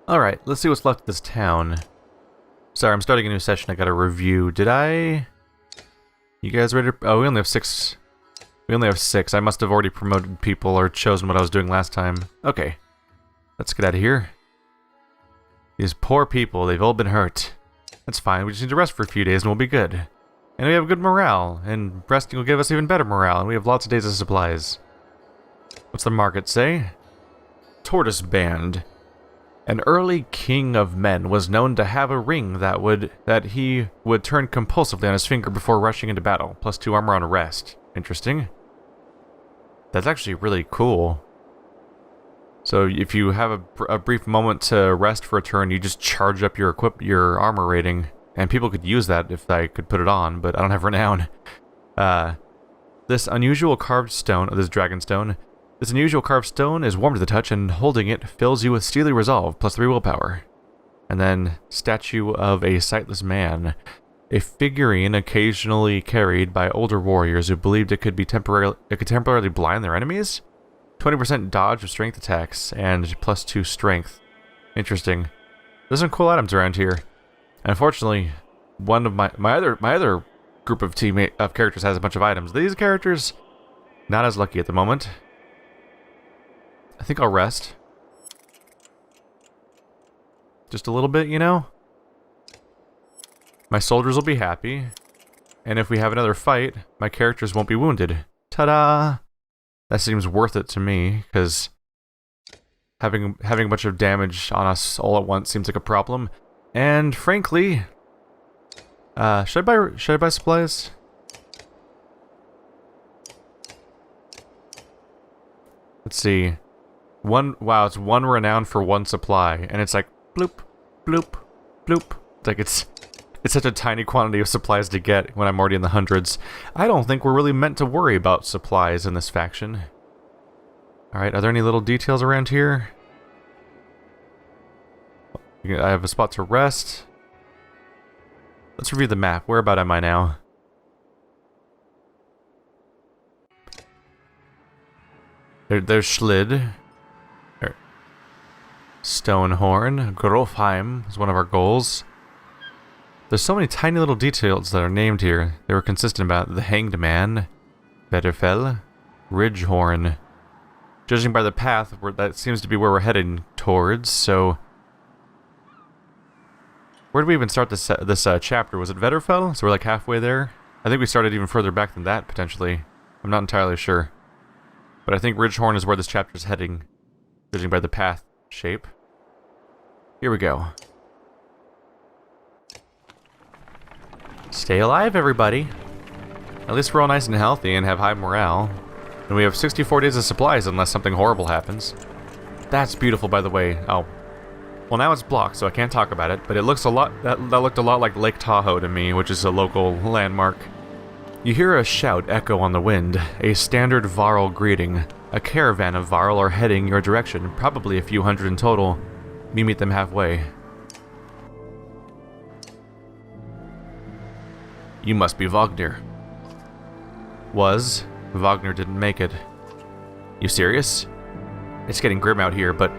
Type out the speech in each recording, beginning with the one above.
Alright, let's see what's left of this town. Sorry, I'm starting a new session. I got a review. Did I... You guys ready to... Oh, we only have 6. We only have 6. I must have already promoted people or chosen what I was doing last time. Okay. Let's get out of here. These poor people, they've all been hurt. That's fine. We just need to rest for a few days and we'll be good. And we have good morale. And resting will give us even better morale. And we have lots of days of supplies. What's the market say? Tortoise Band. An early king of men was known to have a ring that he would turn compulsively on his finger before rushing into battle. +2 armor on rest. Interesting. That's actually really cool. So if you have a brief moment to rest for a turn, you just charge up your armor rating, and people could use that if I could put it on, but I don't have renown. This unusual carved stone, this dragon stone. This unusual carved stone is warm to the touch, and holding it fills you with steely resolve, +3 willpower. And then, statue of a sightless man. A figurine occasionally carried by older warriors who believed it could temporarily blind their enemies? 20% dodge of strength attacks, and +2 strength. Interesting. There's some cool items around here. Unfortunately, one of my other group of characters has a bunch of items. These characters, not as lucky at the moment. I think I'll rest. Just a little bit, you know? My soldiers will be happy. And if we have another fight, my characters won't be wounded. Ta-da! That seems worth it to me, because having a bunch of damage on us all at once seems like a problem. And frankly, should I buy supplies? Let's see. Wow, it's 1 renown for 1 supply, and it's like bloop, bloop, bloop. It's like it's such a tiny quantity of supplies to get when I'm already in the hundreds. I don't think we're really meant to worry about supplies in this faction. Alright, are there any little details around here? I have a spot to rest. Let's review the map. Where about am I now? There's Schlid. Stonehorn. Grofheim is one of our goals. There's so many tiny little details that are named here. They were consistent about the Hanged Man, Vetterfell, Ridgehorn. Judging by the path, that seems to be where we're heading towards, so... Where did we even start this chapter? Was it Vetterfell? So we're like halfway there? I think we started even further back than that, potentially. I'm not entirely sure. But I think Ridgehorn is where this chapter is heading, judging by the path shape. Here we go. Stay alive, everybody. At least we're all nice and healthy and have high morale. And we have 64 days of supplies unless something horrible happens. That's beautiful, by the way. Oh. Well, now it's blocked, so I can't talk about it, but it looks a lot... That looked a lot like Lake Tahoe to me, which is a local landmark. You hear a shout echo on the wind, a standard Varl greeting. A caravan of Varl are heading your direction, probably a few hundred in total. You meet them halfway. You must be Wagner. Wagner didn't make it. You serious? It's getting grim out here, but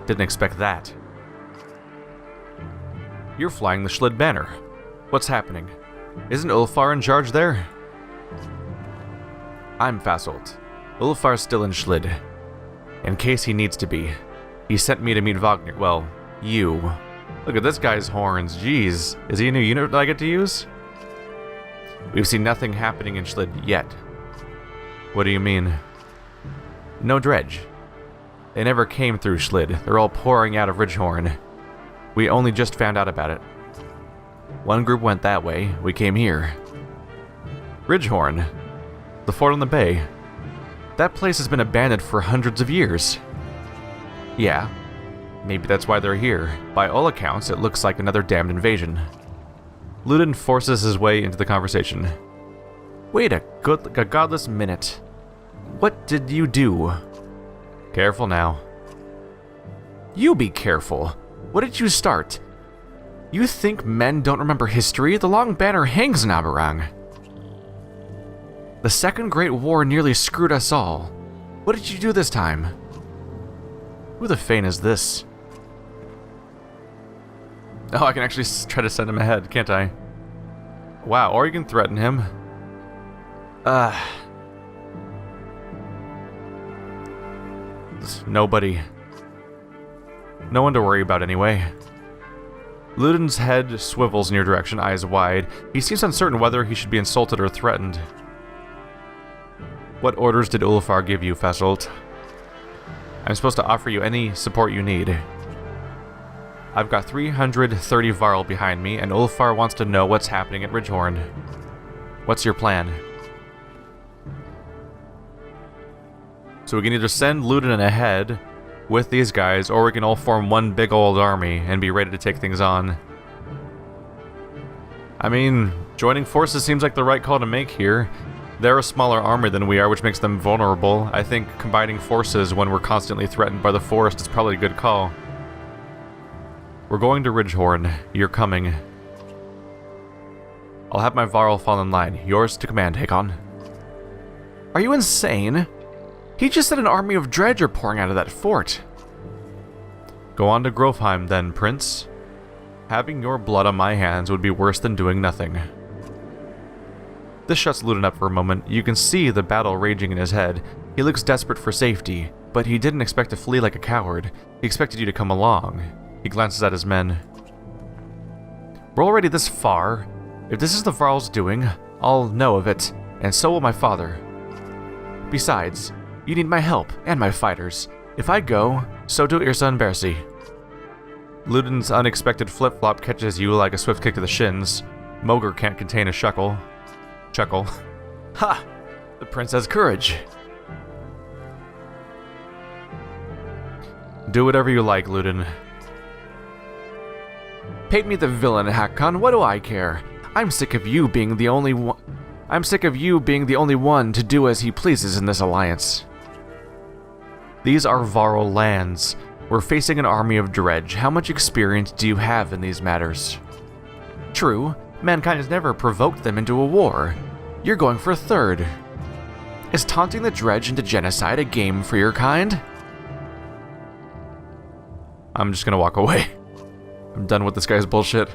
didn't expect that. You're flying the Schlid banner. What's happening? Isn't Ulfar in charge there? I'm Fasolt. Ulfar's still in Schlid. In case he needs to be. He sent me to meet Wagner. Well, you. Look at this guy's horns. Jeez. Is he a new unit that I get to use? We've seen nothing happening in Schlid yet. What do you mean? No dredge. They never came through Schlid. They're all pouring out of Ridgehorn. We only just found out about it. One group went that way. We came here. Ridgehorn. The fort on the bay. That place has been abandoned for hundreds of years. Yeah. Maybe that's why they're here. By all accounts, it looks like another damned invasion. Ludin forces his way into the conversation. Wait a godless minute. What did you do? Careful now. You be careful. What did you start? You think men don't remember history? The Long Banner hangs in Aberang. The Second Great War nearly screwed us all. What did you do this time? Who the Fane is this? Oh, I can actually try to send him ahead, can't I? Wow, or you can threaten him. Nobody. No one to worry about anyway. Ludin's head swivels in your direction, eyes wide. He seems uncertain whether he should be insulted or threatened. What orders did Ulfar give you, Fasolt? I'm supposed to offer you any support you need. I've got 330 Varl behind me, and Ulfar wants to know what's happening at Ridgehorn. What's your plan? So we can either send Ludin ahead with these guys, or we can all form one big old army and be ready to take things on. I mean, joining forces seems like the right call to make here. They're a smaller army than we are, which makes them vulnerable. I think combining forces when we're constantly threatened by the forest is probably a good call. We're going to Ridgehorn. You're coming. I'll have my Varl fall in line. Yours to command, Hakon. Are you insane? He just said an army of dredge are pouring out of that fort. Go on to Grofheim then, Prince. Having your blood on my hands would be worse than doing nothing. This shuts Ludin up for a moment. You can see the battle raging in his head. He looks desperate for safety, but he didn't expect to flee like a coward. He expected you to come along. He glances at his men. We're already this far. If this is the Varl's doing, I'll know of it, and so will my father. Besides, you need my help, and my fighters. If I go, so do Yrsa and Bersi. Ludin's unexpected flip-flop catches you like a swift kick to the shins. Mogr can't contain a chuckle. Ha! The prince has courage. Do whatever you like, Ludin. Paint me the villain, Hakon. What do I care? I'm sick of you being the only one. I'm sick of you being the only one to do as he pleases in this alliance. These are Varl lands. We're facing an army of dredge. How much experience do you have in these matters? True, mankind has never provoked them into a war. You're going for a third. Is taunting the dredge into genocide a game for your kind? I'm just gonna walk away. I'm done with this guy's bullshit.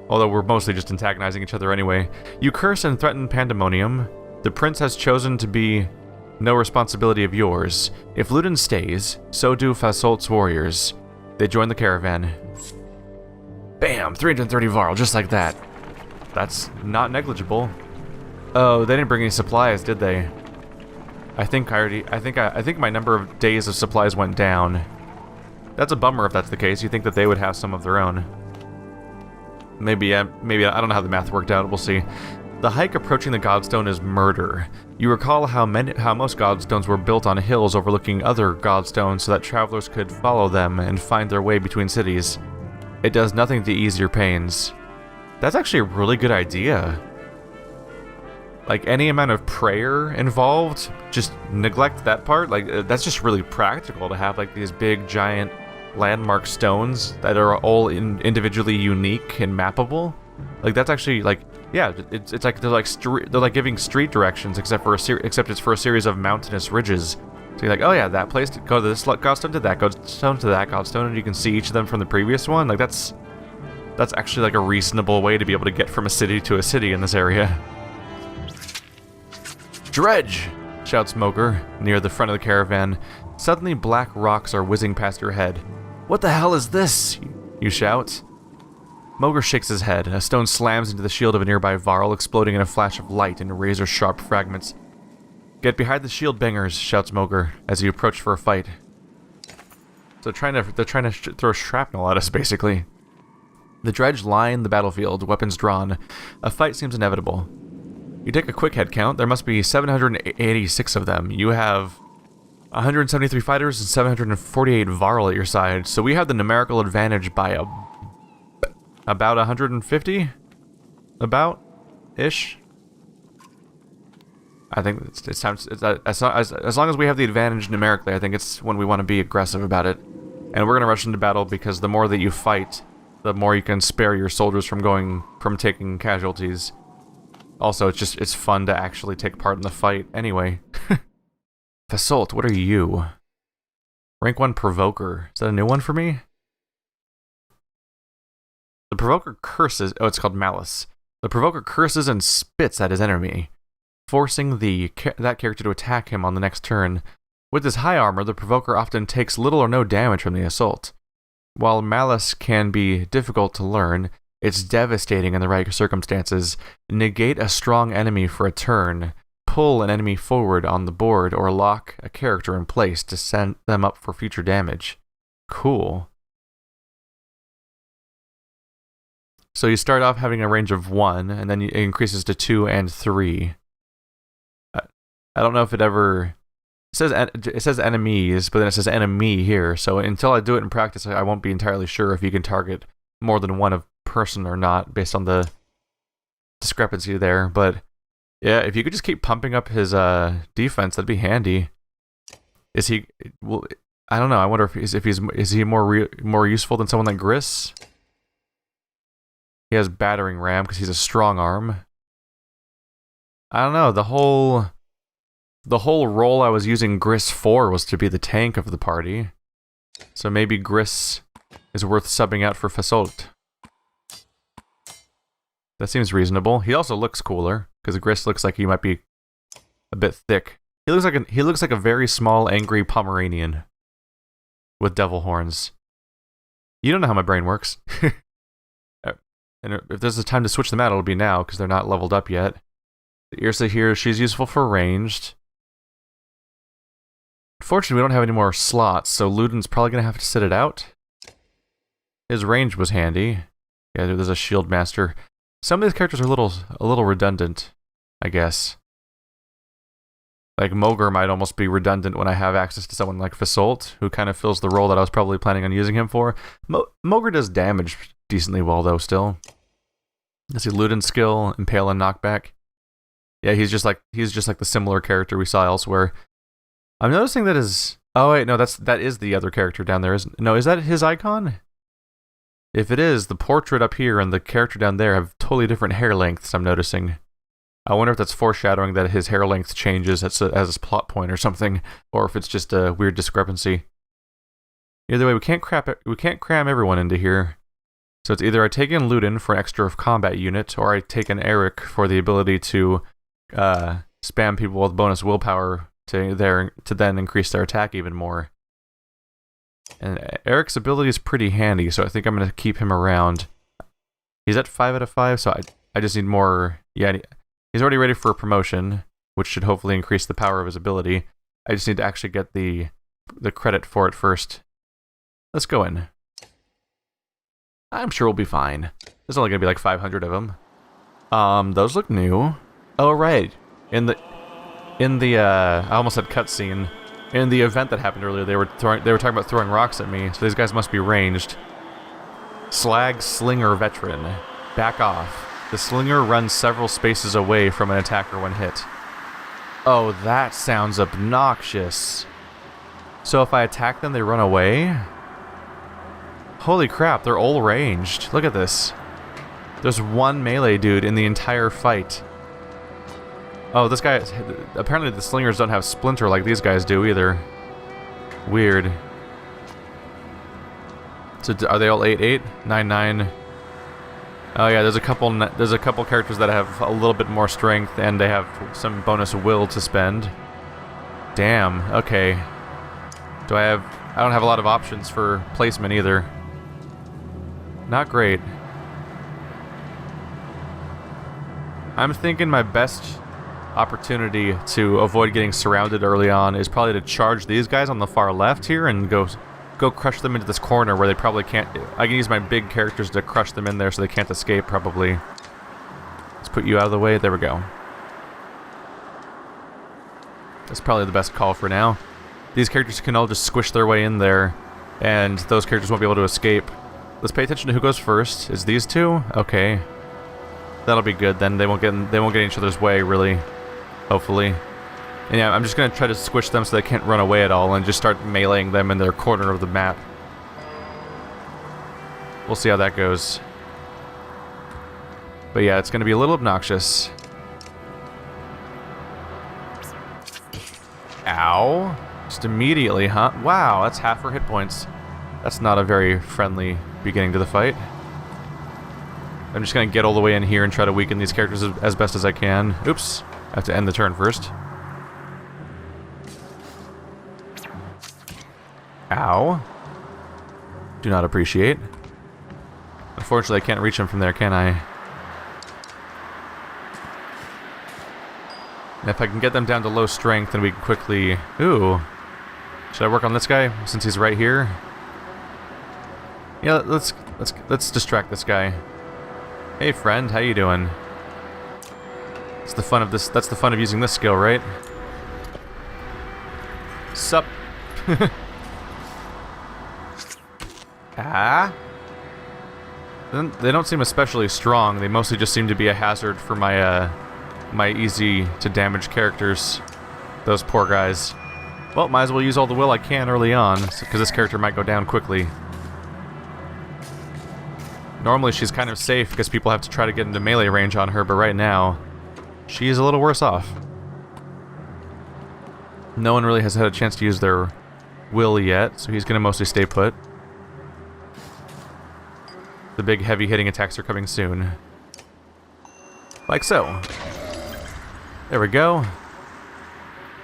Although we're mostly just antagonizing each other anyway. You curse and threaten pandemonium. The prince has chosen to be no responsibility of yours. If Ludin stays, so do Fasolt's warriors. They join the caravan. Bam! 330 Varl, just like that. That's not negligible. Oh, they didn't bring any supplies, did they? I think my number of days of supplies went down. That's a bummer if that's the case. You think that they would have some of their own. Maybe I don't know how the math worked out. We'll see. The hike approaching the Godstone is murder. You recall how most Godstones were built on hills overlooking other Godstones so that travelers could follow them and find their way between cities. It does nothing to ease your pains. That's actually a really good idea. Like, any amount of prayer involved, just neglect that part. Like, that's just really practical to have, like, these big, giant landmark stones that are all individually unique and mappable. Like, that's actually, like, yeah, it's like they're like giving street directions, except it's for a series of mountainous ridges. So you're like, oh yeah, that place, go to this Godstone, to that Godstone, to that Godstone, and you can see each of them from the previous one. Like, that's actually like a reasonable way to be able to get from a city to a city in this area. Dredge! Shouts Mogr, near the front of the caravan. Suddenly black rocks are whizzing past your head. What the hell is this? You shout. Mogr shakes his head. A stone slams into the shield of a nearby Varl, exploding in a flash of light into razor-sharp fragments. Get behind the shield bangers, shouts Mogr, as you approach for a fight. So they're trying to throw shrapnel at us, basically. The dredge line the battlefield, weapons drawn. A fight seems inevitable. You take a quick head count. There must be 786 of them. You have 173 fighters and 748 Varl at your side, so we have the numerical advantage by about 150? About-ish? I think it's time to, as long as we have the advantage numerically, I think it's when we want to be aggressive about it. And we're going to rush into battle because the more that you fight, the more you can spare your soldiers from taking casualties. Also, it's fun to actually take part in the fight anyway. Fasolt, what are you? Rank 1 Provoker. Is that a new one for me? The provoker curses. Oh, it's called Malice. The provoker curses and spits at his enemy, forcing that character to attack him on the next turn. With his high armor, the provoker often takes little or no damage from the assault. While Malice can be difficult to learn, it's devastating in the right circumstances. Negate a strong enemy for a turn, pull an enemy forward on the board, or lock a character in place to send them up for future damage. Cool. So you start off having a range of 1, and then it increases to 2 and 3. I don't know if it ever... It says enemies, but then it says enemy here, so until I do it in practice, I won't be entirely sure if you can target more than one person or not, based on the discrepancy there. But yeah, if you could just keep pumping up his defense, that'd be handy. Is he... Well, I don't know, I wonder if he's more useful than someone like Gris? He has battering ram because he's a strong arm. I don't know, the whole role I was using Gris for was to be the tank of the party. So maybe Gris is worth subbing out for Fasolt. That seems reasonable. He also looks cooler, because Gris looks like he might be a bit thick. He looks like a very small, angry Pomeranian with devil horns. You don't know how my brain works. And if there's a time to switch them out, it'll be now, because they're not leveled up yet. Irsa here, she's useful for ranged. Unfortunately, we don't have any more slots, so Ludin's probably going to have to sit it out. His range was handy. Yeah, there's a shield master. Some of these characters are a little redundant, I guess. Like, Mogr might almost be redundant when I have access to someone like Fasolt, who kind of fills the role that I was probably planning on using him for. Mogr does damage decently well, though, still. Let's see, Ludin's skill, Impale and Knockback. Yeah, he's just like the similar character we saw elsewhere. I'm noticing that his... Oh, wait, no, that is the other character down there, isn't... No, is that his icon? If it is, the portrait up here and the character down there have totally different hair lengths, I'm noticing. I wonder if that's foreshadowing that his hair length changes as a plot point or something, or if it's just a weird discrepancy. Either way, we can't cram everyone into here. So it's either I take in Ludin for an extra combat unit, or I take in Eric for the ability to spam people with bonus willpower to then increase their attack even more. And Eric's ability is pretty handy, so I think I'm going to keep him around. He's at 5 out of 5, so I just need more... Yeah, he's already ready for a promotion, which should hopefully increase the power of his ability. I just need to actually get the credit for it first. Let's go in. I'm sure we'll be fine. There's only going to be like 500 of them. Those look new. Oh, right. In the I almost said cutscene. In the event that happened earlier, they were talking about throwing rocks at me, so these guys must be ranged. Slag Slinger Veteran. Back off. The slinger runs several spaces away from an attacker when hit. Oh, that sounds obnoxious. So if I attack them, they run away? Holy crap, they're all ranged. Look at this. There's one melee dude in the entire fight. Oh, this guy... Apparently the slingers don't have splinter like these guys do either. Weird. So are they all 8-8? 9-9? Oh yeah, there's a couple characters that have a little bit more strength and they have some bonus will to spend. Damn, okay. I don't have a lot of options for placement either. Not great. I'm thinking my best opportunity to avoid getting surrounded early on is probably to charge these guys on the far left here and go crush them into this corner where they probably can't... I can use my big characters to crush them in there so they can't escape, probably. Let's put you out of the way. There we go. That's probably the best call for now. These characters can all just squish their way in there, and those characters won't be able to escape. Let's pay attention to who goes first. Is these two? Okay. That'll be good, then. They won't get in each other's way, really. Hopefully. And yeah, I'm just going to try to squish them so they can't run away at all and just start meleeing them in their corner of the map. We'll see how that goes. But yeah, it's going to be a little obnoxious. Ow. Just immediately, huh? Wow, that's half her hit points. That's not a very friendly beginning to the fight. I'm just gonna get all the way in here and try to weaken these characters as best as I can. Oops. I have to end the turn first. Ow. Do not appreciate. Unfortunately, I can't reach him from there, can I? And if I can get them down to low strength, then we can quickly... Ooh. Should I work on this guy, since he's right here? Yeah, let's distract this guy. Hey friend, how you doing? That's the fun of this. That's the fun of using this skill, right? Sup? Ah? They don't seem especially strong. They mostly just seem to be a hazard for my my easy to damage characters. Those poor guys. Well, might as well use all the will I can early on, because this character might go down quickly. Normally she's kind of safe because people have to try to get into melee range on her, but right now, she's a little worse off. No one really has had a chance to use their will yet, so he's going to mostly stay put. The big heavy hitting attacks are coming soon. Like so. There we go.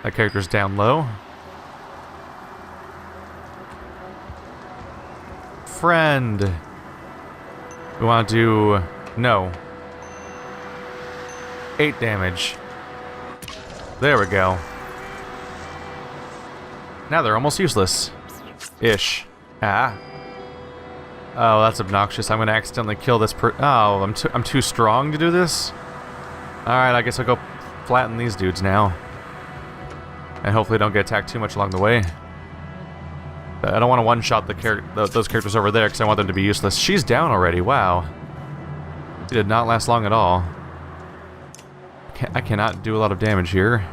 That character's down low. Friend. We want to do... No. 8 damage. There we go. Now they're almost useless. Ish. Ah. Oh, that's obnoxious. I'm going to accidentally kill this Oh, I'm too strong to do this? Alright, I guess I'll go flatten these dudes now. And hopefully don't get attacked too much along the way. I don't want to one-shot those characters over there because I want them to be useless. She's down already, wow. She did not last long at all. I cannot do a lot of damage here.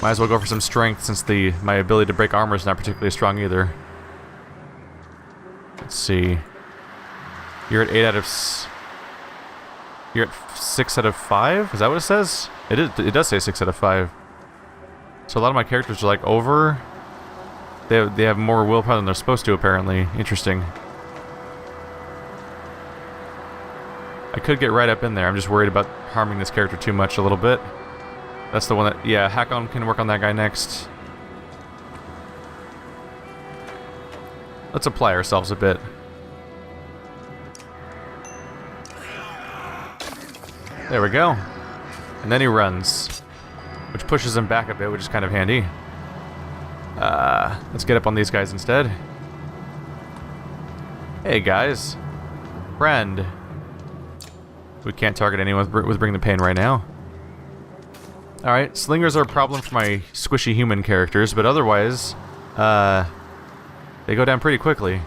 Might as well go for some strength since my ability to break armor is not particularly strong either. Let's see. You're at 8 out of... You're at 6 out of 5? Is that what it says? It does say 6 out of 5. So a lot of my characters are like over... They have more willpower than they're supposed to, apparently. Interesting. I could get right up in there. I'm just worried about harming this character too much a little bit. That's the one that... Yeah, Hakon can work on that guy next. Let's apply ourselves a bit. There we go. And then he runs. Which pushes him back a bit, which is kind of handy. Let's get up on these guys instead. Hey guys. Friend. We can't target anyone with Bring the Pain right now. Alright, slingers are a problem for my squishy human characters, but otherwise, they go down pretty quickly.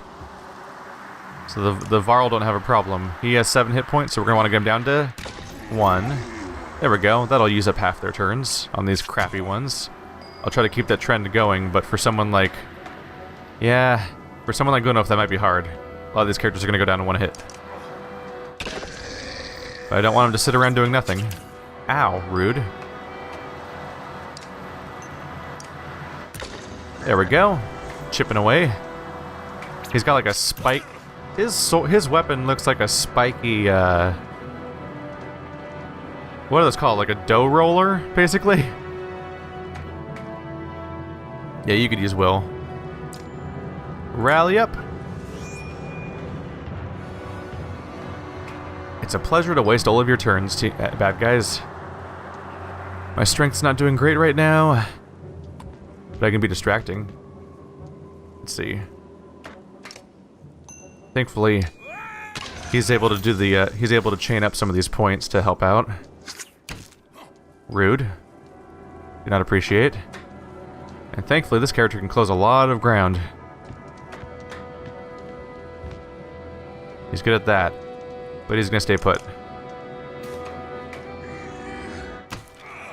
So the Varl don't have a problem. He has 7 hit points, so we're going to want to get him down to 1. There we go. That'll use up half their turns on these crappy ones. I'll try to keep that trend going, but for someone like... Yeah, for someone like Gunnof, that might be hard. A lot of these characters are going to go down in 1 hit. But I don't want him to sit around doing nothing. Ow, rude. There we go. Chipping away. He's got like a spike. His weapon looks like a spiky, what are those called? Like a dough roller, basically? Yeah, you could use will. Rally up. It's a pleasure to waste all of your turns, bad guys. My strength's not doing great right now, but I can be distracting. Let's see. Thankfully, he's able to do the. He's able to chain up some of these points to help out. Rude. Do not appreciate. And thankfully, this character can close a lot of ground. He's good at that, but he's gonna stay put.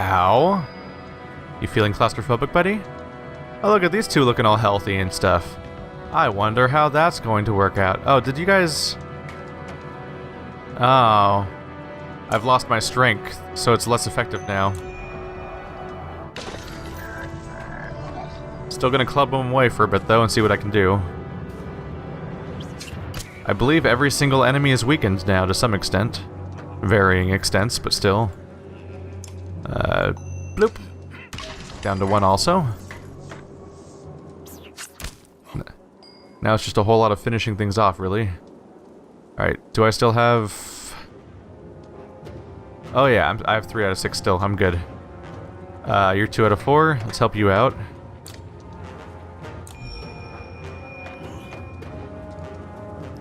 Ow. You feeling claustrophobic, buddy? Oh, look at these two looking all healthy and stuff. I wonder how that's going to work out. Oh, did you guys... Oh. I've lost my strength, so it's less effective now. Still gonna club him away for a bit, though, and see what I can do. I believe every single enemy is weakened now to some extent. Varying extents, but still. Bloop. Down to 1 also. Now it's just a whole lot of finishing things off, really. Alright, do I still have... Oh yeah, I have 3 out of 6 still, I'm good. You're 2 out of 4, let's help you out.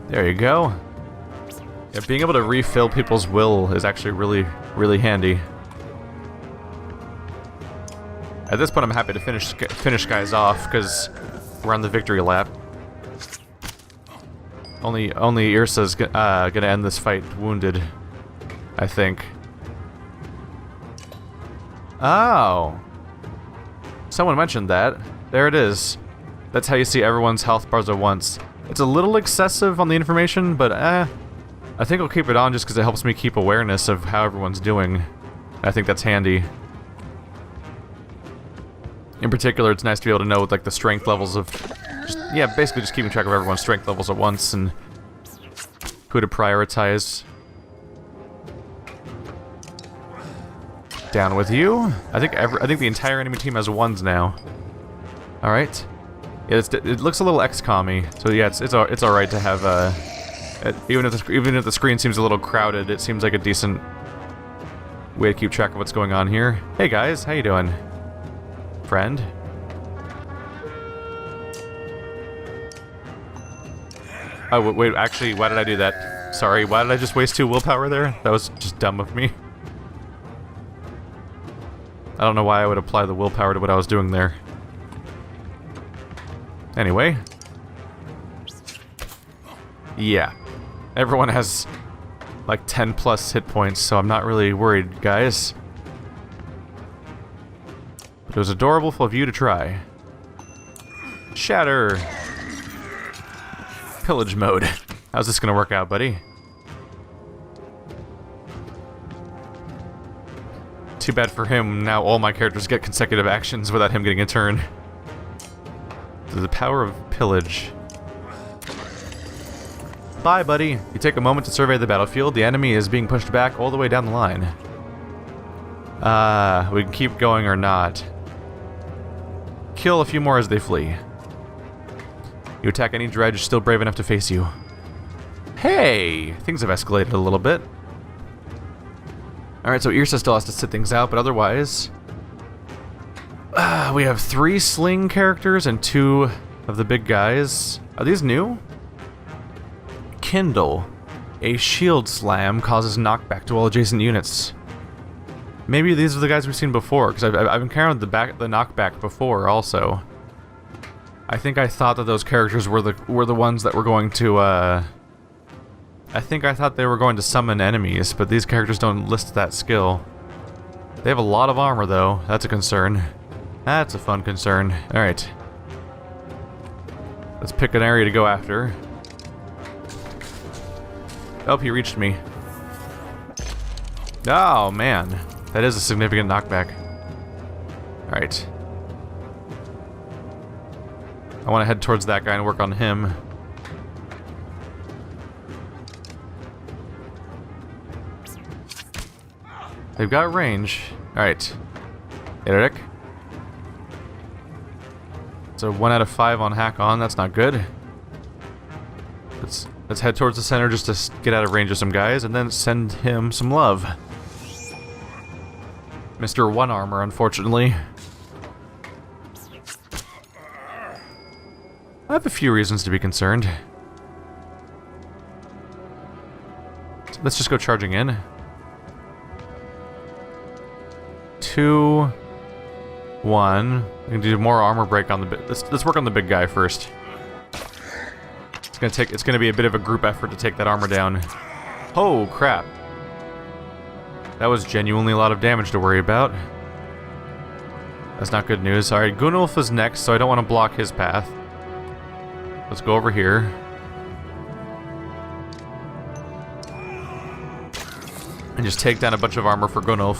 There you go. Yeah, being able to refill people's will is actually really, really handy. At this point, I'm happy to finish guys off because we're on the victory lap. Only Irsa's gonna end this fight wounded, I think. Oh, someone mentioned that. There it is. That's how you see everyone's health bars at once. It's a little excessive on the information, but I think I'll keep it on just because it helps me keep awareness of how everyone's doing. I think that's handy. In particular, it's nice to be able to know like the strength levels of, basically just keeping track of everyone's strength levels at once and who to prioritize. Down with you. I think the entire enemy team has 1s now. All right. Yeah, it looks a little XCOM-y, so yeah, it's all right to have even if the screen seems a little crowded, it seems like a decent way to keep track of what's going on here. Hey guys, how you doing? Friend. Oh, wait, actually, why did I do that? Sorry, why did I just waste 2 willpower there? That was just dumb of me. I don't know why I would apply the willpower to what I was doing there. Anyway. Yeah. Everyone has like 10 plus hit points, so I'm not really worried, guys. It was adorable of you to try. Shatter! Pillage mode. How's this gonna work out, buddy? Too bad for him, now all my characters get consecutive actions without him getting a turn. The power of pillage. Bye, buddy. You take a moment to survey the battlefield. The enemy is being pushed back all the way down the line. We can keep going or not. Kill a few more as they flee. You attack any dredge still brave enough to face you. Hey! Things have escalated a little bit. Alright, so Irsa still has to sit things out, but otherwise... we have 3 sling characters and 2 of the big guys. Are these new? Kindle. A shield slam causes knockback to all adjacent units. Maybe these are the guys we've seen before, because I've encountered the knockback before also. I think I thought that those characters were the ones that were going to I think I thought they were going to summon enemies, but these characters don't list that skill. They have a lot of armor though. That's a concern. That's a fun concern. Alright. Let's pick an area to go after. Oh, he reached me. Oh, man. That is a significant knockback. Alright. I want to head towards that guy and work on him. They've got range. Alright. Eric. So 1 out of 5 on hack on, that's not good. Let's head towards the center just to get out of range of some guys and then send him some love. Mr. 1 armor, unfortunately. I have a few reasons to be concerned. So let's just go charging in. 2, 1. We can do more armor break on the bit. Let's work on the big guy first. It's gonna be a bit of a group effort to take that armor down. Oh crap! That was genuinely a lot of damage to worry about. That's not good news. All right, Gunnulf is next, so I don't want to block his path. Let's go over here. And just take down a bunch of armor for Gunnulf.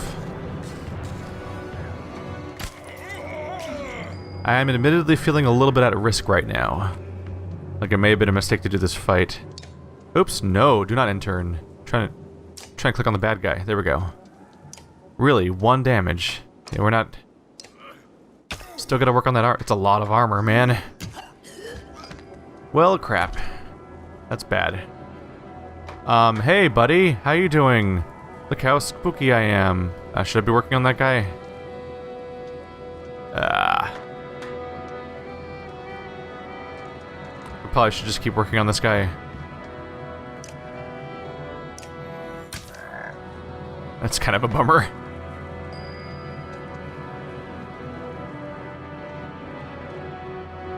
I am admittedly feeling a little bit at risk right now. Like it may have been a mistake to do this fight. Oops, no, do not intern. Trying to click on the bad guy. There we go. Really, 1 damage. Yeah, we're not... Still gotta work on that art. It's a lot of armor, man. Well, crap. That's bad. Hey, buddy. How you doing? Look how spooky I am. Should I be working on that guy? I probably should just keep working on this guy. That's kind of a bummer.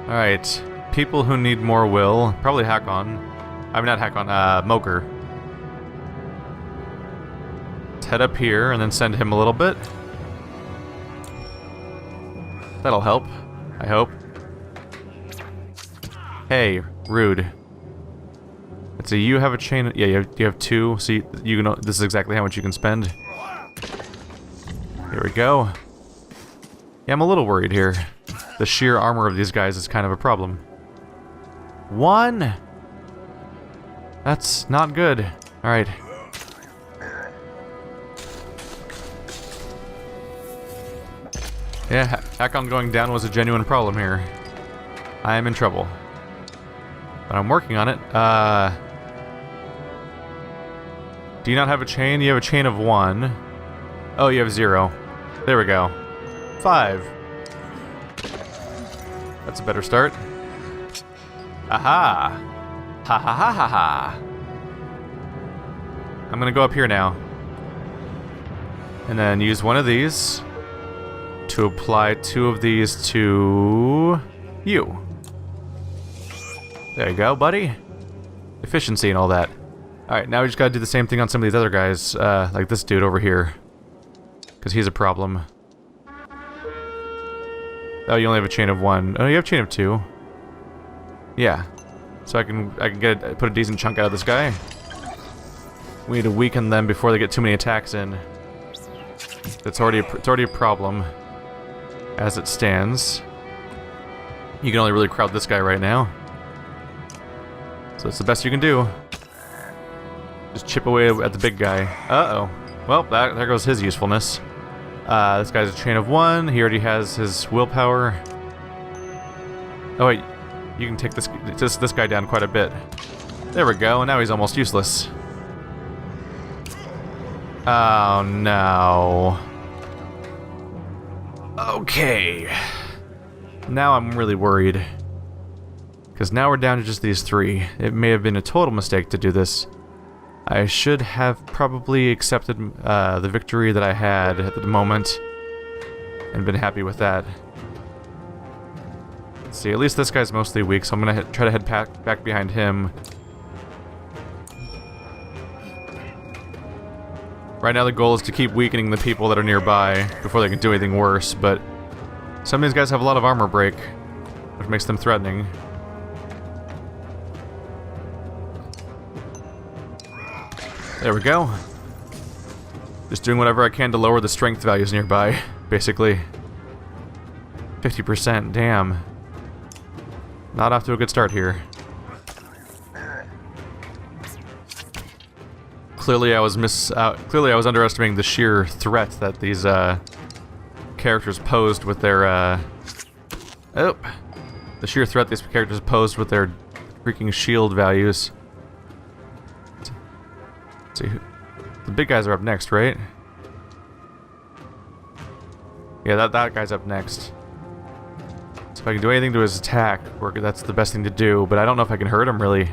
Alright. People who need more will. Probably Hakon. I mean, not Hakon, Moker. Let's head up here and then send him a little bit. That'll help. I hope. Hey, rude. Let's see, you have a chain... Yeah, you have 2. So you can... This is exactly how much you can spend. Here we go. Yeah, I'm a little worried here. The sheer armor of these guys is kind of a problem. 1! That's not good. Alright. Yeah, Hakon going down was a genuine problem here. I am in trouble. But I'm working on it. Do you not have a chain? You have a chain of 1. Oh, you have 0. There we go. 5. That's a better start. Aha! Ha ha ha ha ha! I'm gonna go up here now. And then use one of these to apply 2 of these to you. There you go, buddy. Efficiency and all that. Alright, now we just gotta do the same thing on some of these other guys, like this dude over here. Because he's a problem. Oh, you only have a chain of 1. Oh, you have a chain of 2. Yeah. So I can put a decent chunk out of this guy. We need to weaken them before they get too many attacks in. It's already a problem as it stands. You can only really crowd this guy right now. So it's the best you can do. Just chip away at the big guy. Uh-oh. Well, there goes his usefulness. This guy's a chain of 1. He already has his willpower. Oh wait, you can take this guy down quite a bit. There we go, and now he's almost useless. Oh no. Okay. Now I'm really worried. Because now we're down to just these 3. It may have been a total mistake to do this. I should have probably accepted the victory that I had at the moment and been happy with that. Let's see, at least this guy's mostly weak, so I'm going to try to head back behind him. Right now the goal is to keep weakening the people that are nearby before they can do anything worse, but some of these guys have a lot of armor break, which makes them threatening. There we go. Just doing whatever I can to lower the strength values nearby, basically. 50%, damn. Not off to a good start here. Clearly I was underestimating the sheer threat that these characters posed with their the sheer threat these characters posed with their freaking shield values. Let's see, the big guys are up next, right? Yeah, that guy's up next. So if I can do anything to his attack, that's the best thing to do, but I don't know if I can hurt him, really.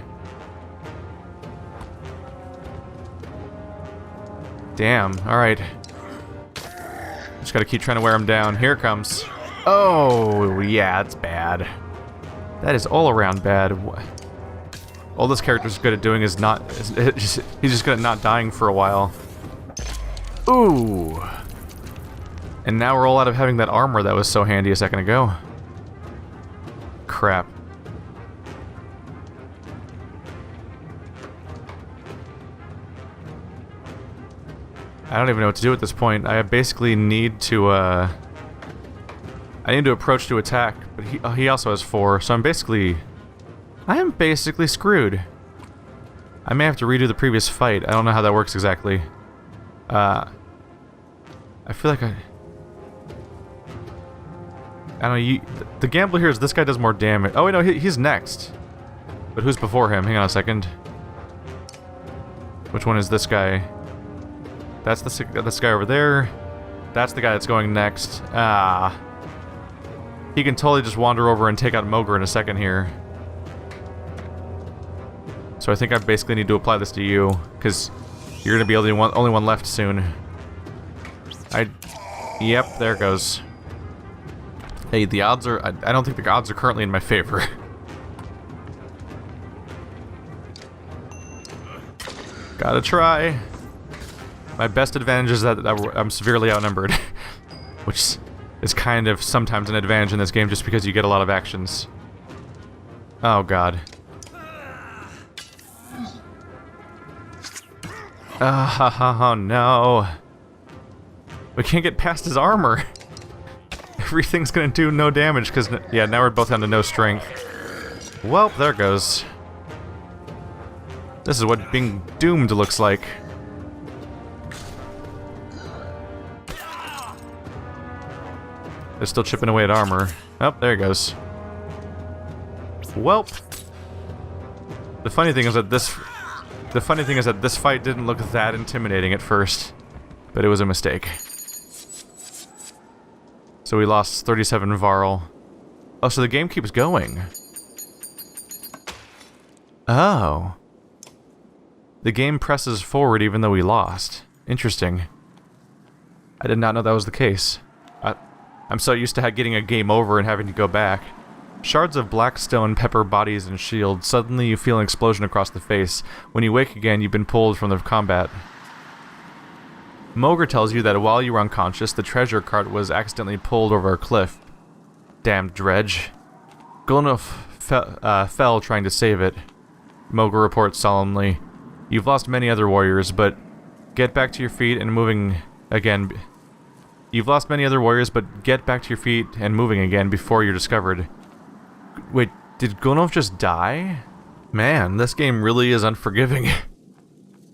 Damn, alright. Just gotta keep trying to wear him down. Here it comes. Oh, yeah, it's bad. That is all around bad. All this character's good at doing is he's just good at not dying for a while. Ooh. And now we're all out of having that armor that was so handy a second ago. Crap. I don't even know what to do at this point. I basically need to, I need to approach to attack, but he also has 4, so I am basically screwed. I may have to redo the previous fight. I don't know how that works exactly. I feel like I don't know, the gamble here is this guy does more damage. Oh wait, no, he's next. But who's before him? Hang on a second. Which one is this guy? That's this guy over there. That's the guy that's going next. Ah. He can totally just wander over and take out Mogr in a second here. So I think I basically need to apply this to you, because you're going to be the only one left soon. Yep, there it goes. Hey, the odds are... I don't think the odds are currently in my favor. Gotta try. My best advantage is that I'm severely outnumbered. Which is kind of sometimes an advantage in this game just because you get a lot of actions. Oh god. Oh no. We can't get past his armor. Everything's gonna do no damage because, yeah, now we're both down to no strength. Well, there goes. This is what being doomed looks like. They're still chipping away at armor. Oh, there he goes. Welp. The funny thing is that this fight didn't look that intimidating at first, but it was a mistake. So we lost 37 Varl. Oh, so the game keeps going. Oh. The game presses forward even though we lost. Interesting. I did not know that was the case. I'm so used to getting a game over and having to go back. Shards of black stone pepper bodies and shields. Suddenly you feel an explosion across the face. When you wake again, you've been pulled from the combat. Mogr tells you that while you were unconscious, the treasure cart was accidentally pulled over a cliff. Damned dredge. Gulnuf fell trying to save it. Mogr reports solemnly. You've lost many other warriors, but get back to your feet and moving again. You've lost many other warriors, but get back to your feet and moving again before you're discovered. Wait, did Gulnuf just die? Man, this game really is unforgiving.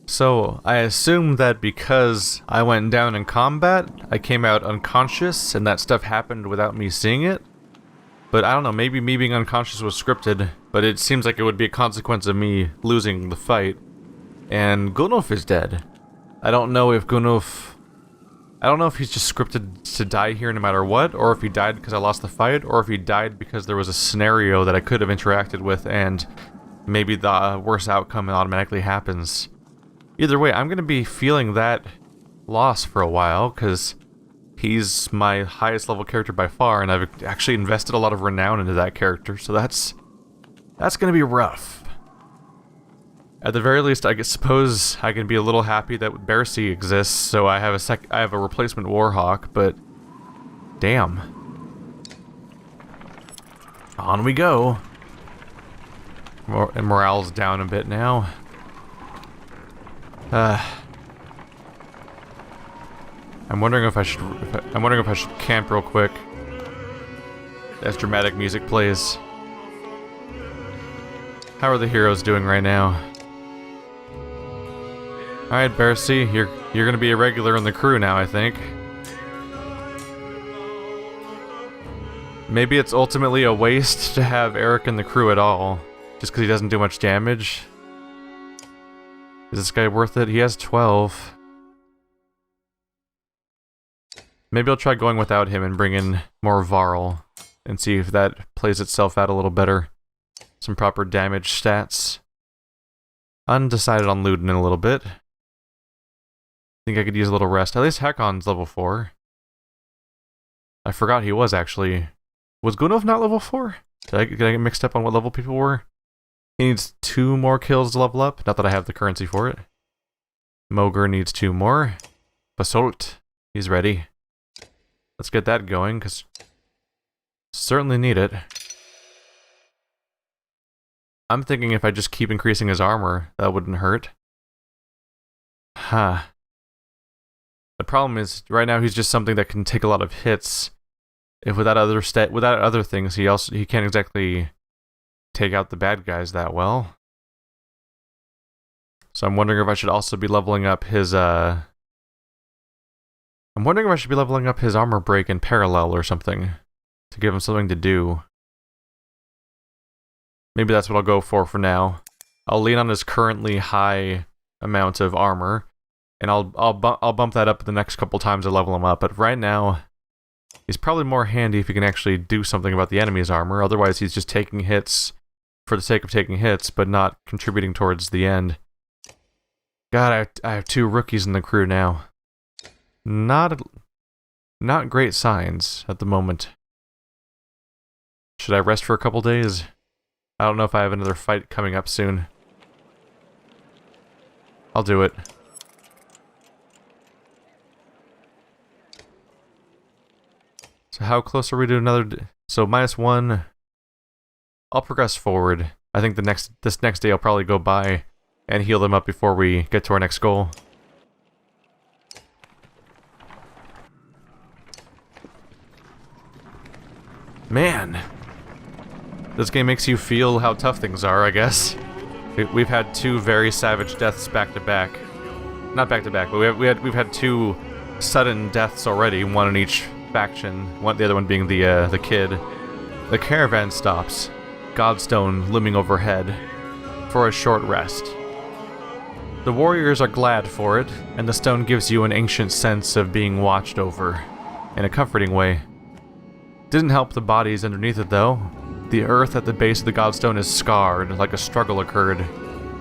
So, I assume that because I went down in combat, I came out unconscious, and that stuff happened without me seeing it? But I don't know, maybe me being unconscious was scripted, but it seems like it would be a consequence of me losing the fight. And Gulnuf is dead. I don't know if he's just scripted to die here no matter what, or if he died because I lost the fight, or if he died because there was a scenario that I could have interacted with and maybe the worst outcome automatically happens. Either way, I'm going to be feeling that loss for a while, because he's my highest level character by far, and I've actually invested a lot of renown into that character, so that's going to be rough. At the very least, I suppose I can be a little happy that Bersi exists, so I have a replacement Warhawk, but damn. On we go. And morale's down a bit now. I'm wondering if I should camp real quick as dramatic music plays. How are the heroes doing right now? Alright, Bersi, you're gonna be a regular in the crew now, I think. Maybe it's ultimately a waste to have Eric in the crew at all, just because he doesn't do much damage. Is this guy worth it? He has 12. Maybe I'll try going without him and bring in more Varl, and see if that plays itself out a little better. Some proper damage stats. Undecided on Luden in a little bit. Think I could use a little rest. At least Hakon's level 4. I forgot he was actually. Was Gulnuf not level 4? Did I get mixed up on what level people were? He needs 2 more kills to level up. Not that I have the currency for it. Mogr needs 2 more. Basalt. He's ready. Let's get that going, because certainly need it. I'm thinking if I just keep increasing his armor, that wouldn't hurt. Huh. The problem is, right now he's just something that can take a lot of hits. If without other things, he can't exactly take out the bad guys that well. So I'm wondering if I should also be leveling up his, I'm wondering if I should be leveling up his armor break in parallel or something, to give him something to do. Maybe that's what I'll go for now. I'll lean on his currently high amount of armor, and I'll bump that up the next couple times I level him up, but right now, he's probably more handy if he can actually do something about the enemy's armor, otherwise he's just taking hits for the sake of taking hits, but not contributing towards the end. God, I have 2 rookies in the crew now. Not great signs at the moment. Should I rest for a couple days? I don't know if I have another fight coming up soon. I'll do it. So how close are we to another so -1. I'll progress forward. I think this next day I'll probably go by and heal them up before we get to our next goal. Man, this game makes you feel how tough things are, I guess. We've had 2 very savage deaths back to back. Not back to back, but we've had 2 sudden deaths already, one in each faction. The other one being the kid. The caravan stops, Godstone looming overhead, for a short rest. The warriors are glad for it, and the stone gives you an ancient sense of being watched over, in a comforting way. Didn't help the bodies underneath it, though. The earth at the base of the Godstone is scarred, like a struggle occurred.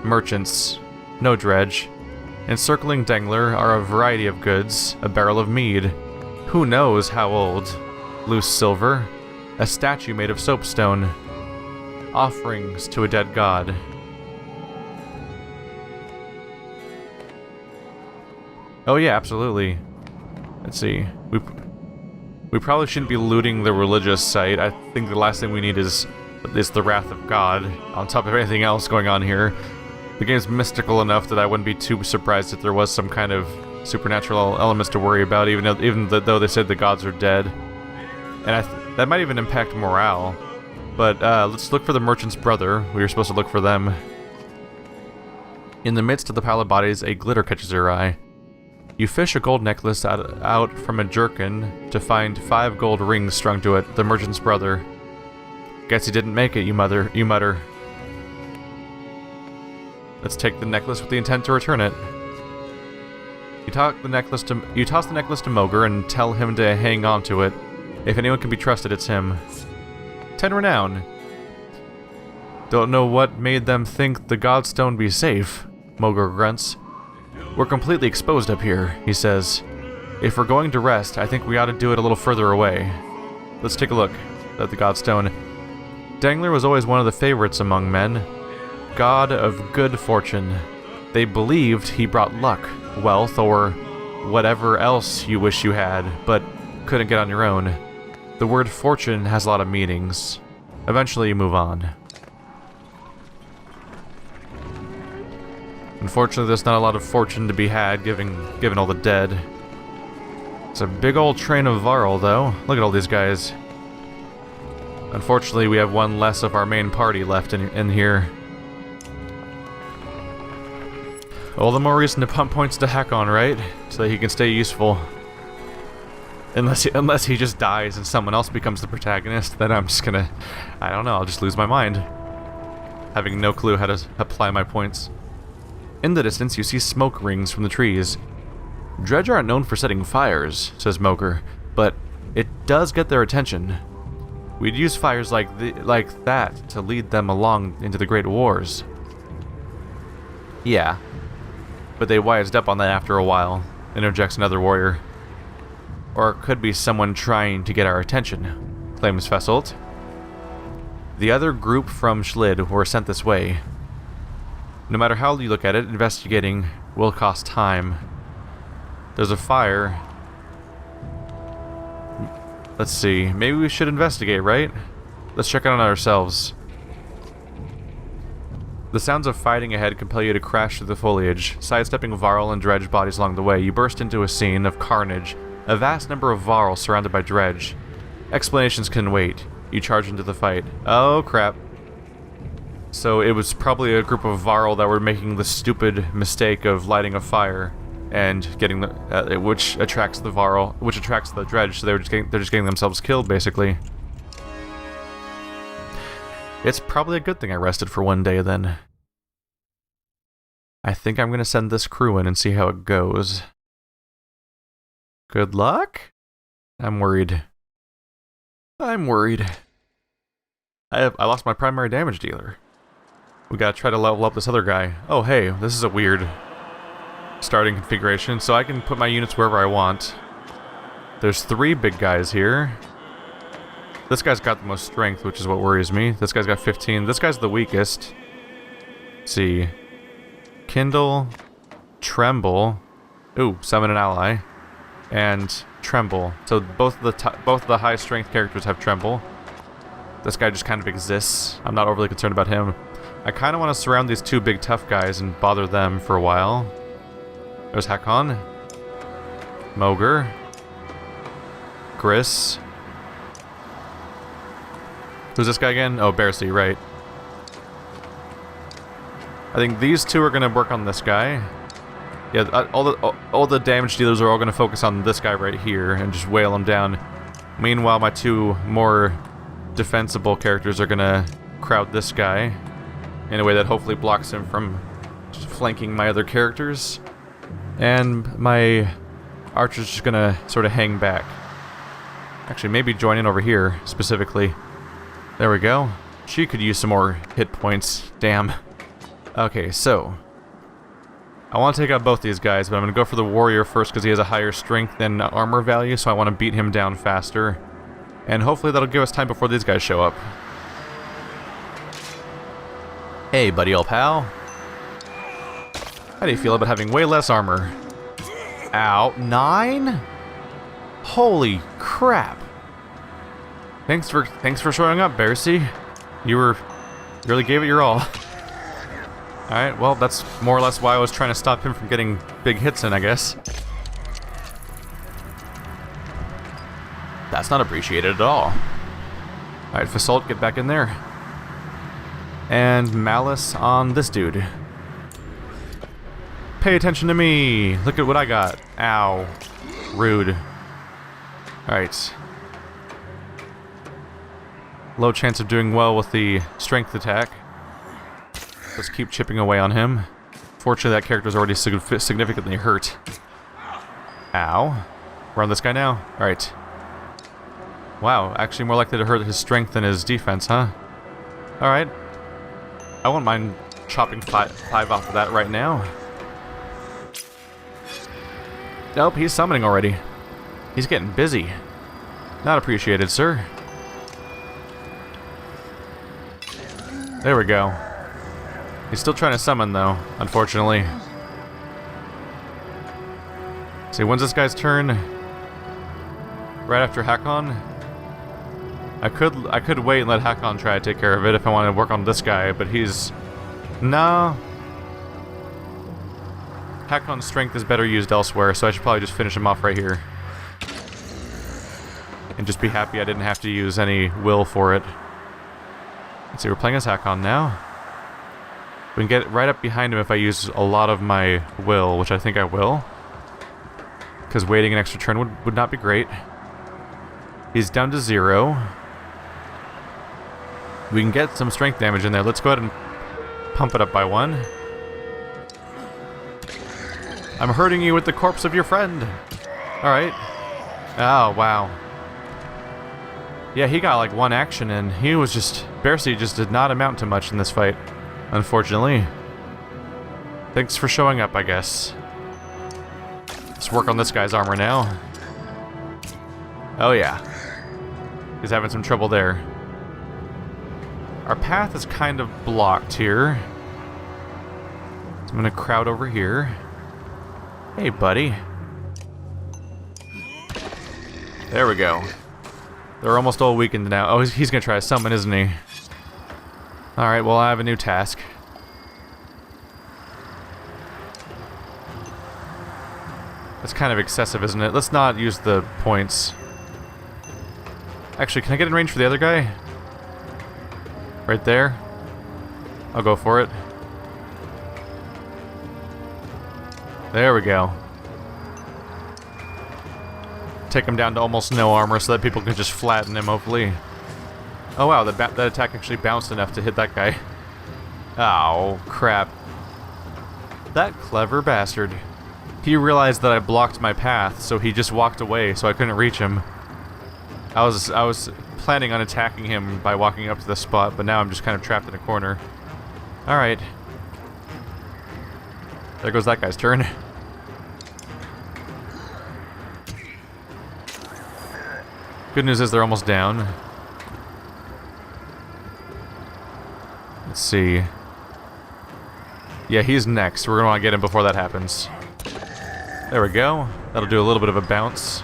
Merchants, no dredge. Encircling Denglr are a variety of goods, a barrel of mead. Who knows how old? Loose silver. A statue made of soapstone. Offerings to a dead god. Oh yeah, absolutely. Let's see. We probably shouldn't be looting the religious site. I think the last thing we need is the wrath of God, on top of anything else going on here. The game's mystical enough that I wouldn't be too surprised if there was some kind of supernatural elements to worry about, even though they said the gods are dead. And that might even impact morale. But let's look for the merchant's brother. We were supposed to look for them. In the midst of the pile of bodies, a glitter catches your eye. You fish a gold necklace out from a jerkin to find 5 gold rings strung to it. The merchant's brother. Guess he didn't make it, you mutter. Let's take the necklace with the intent to return it. You toss the necklace to Mogr and tell him to hang on to it. If anyone can be trusted, it's him. 10 renown. Don't know what made them think the Godstone be safe, Mogr grunts. We're completely exposed up here, he says. If we're going to rest, I think we ought to do it a little further away. Let's take a look at the Godstone. Denglr was always one of the favorites among men. God of good fortune. They believed he brought luck, wealth, or whatever else you wish you had, but couldn't get on your own. The word fortune has a lot of meanings. Eventually you move on. Unfortunately, there's not a lot of fortune to be had, given all the dead. It's a big old train of Varl, though. Look at all these guys. Unfortunately, we have one less of our main party left in here. All the more reason to pump points to hack on, right? So that he can stay useful. Unless he just dies and someone else becomes the protagonist, then I'm just gonna... I don't know, I'll just lose my mind. Having no clue how to apply my points. In the distance, you see smoke rings from the trees. Dredge aren't known for setting fires, says Mogr, but it does get their attention. We'd use fires like that to lead them along into the Great Wars. Yeah, but they wised up on that after a while, interjects another warrior. Or it could be someone trying to get our attention, claims Fesselt. The other group from Schlid were sent this way. No matter how you look at it, investigating will cost time. There's a fire. Let's see, maybe we should investigate, right? Let's check it on ourselves. The sounds of fighting ahead compel you to crash through the foliage. Sidestepping Varl and Dredge bodies along the way, you burst into a scene of carnage. A vast number of Varl surrounded by Dredge. Explanations can wait. You charge into the fight. Oh crap. So it was probably a group of Varl that were making the stupid mistake of lighting a fire and getting the which attracts the Varl, which attracts the dredge. So they're just getting themselves killed, basically. It's probably a good thing I rested for one day then. I think I'm gonna send this crew in and see how it goes. Good luck? I'm worried. I'm worried. I lost my primary damage dealer. We gotta try to level up this other guy. Oh hey, this is a weird starting configuration, so I can put my units wherever I want. There's 3 big guys here. This guy's got the most strength, which is what worries me. This guy's got 15. This guy's the weakest. Let's see. Kindle, Tremble. Ooh, summon an ally. And Tremble. So both the high strength characters have Tremble. This guy just kind of exists. I'm not overly concerned about him. I kind of want to surround these 2 big tough guys and bother them for a while. There's Hakon. Mogr. Gris. Who's this guy again? Oh, Bercy, right. I think these 2 are going to work on this guy. Yeah, all the damage dealers are all going to focus on this guy right here and just wail him down. Meanwhile, my 2 more defensible characters are going to crowd this guy in a way that hopefully blocks him from flanking my other characters. And my archer's just going to sort of hang back. Actually, maybe join in over here, specifically. There we go. She could use some more hit points. Damn. Okay, so I want to take out both these guys, but I'm going to go for the warrior first because he has a higher strength and armor value, so I want to beat him down faster. And hopefully that'll give us time before these guys show up. Hey, buddy old pal. How do you feel about having way less armor? Ow, 9? Holy crap. Thanks for showing up, Bercy. You really gave it your all. Alright, well, that's more or less why I was trying to stop him from getting big hits in, I guess. That's not appreciated at all. Alright, Fasalt, get back in there. And Malice on this dude. Pay attention to me! Look at what I got. Ow. Rude. Alright. Low chance of doing well with the strength attack. Let's keep chipping away on him. Fortunately, that character's already significantly hurt. Ow. We're on this guy now? Alright. Wow, actually more likely to hurt his strength than his defense, huh? Alright. I won't mind chopping 5 off of that right now. Nope, he's summoning already. He's getting busy. Not appreciated, sir. There we go. He's still trying to summon, though, unfortunately. See, when's this guy's turn? Right after Hakon? I could wait and let Hakon try to take care of it if I want to work on this guy, but he's... No. Hakon's strength is better used elsewhere, so I should probably just finish him off right here. And just be happy I didn't have to use any will for it. Let's see, we're playing as Hakon now. We can get right up behind him if I use a lot of my will, which I think I will. Because waiting an extra turn would not be great. He's down to 0. We can get some strength damage in there. Let's go ahead and pump it up by 1. I'm hurting you with the corpse of your friend. Alright. Oh, wow. Yeah, he got like 1 action and he was just... Bercy just did not amount to much in this fight, unfortunately. Thanks for showing up, I guess. Let's work on this guy's armor now. Oh yeah. He's having some trouble there. Our path is kind of blocked here. So I'm gonna crowd over here. Hey, buddy. There we go. They're almost all weakened now. Oh, he's gonna try to summon, isn't he? Alright, well, I have a new task. That's kind of excessive, isn't it? Let's not use the points. Actually, can I get in range for the other guy? Right there? I'll go for it. There we go. Take him down to almost no armor so that people can just flatten him, hopefully. Oh wow, that attack actually bounced enough to hit that guy. Oh, crap. That clever bastard. He realized that I blocked my path, so he just walked away so I couldn't reach him. I was planning on attacking him by walking up to the spot, but now I'm just kind of trapped in a corner. Alright. There goes that guy's turn. Good news is they're almost down. Let's see. Yeah, he's next. We're gonna want to get him before that happens. There we go. That'll do a little bit of a bounce.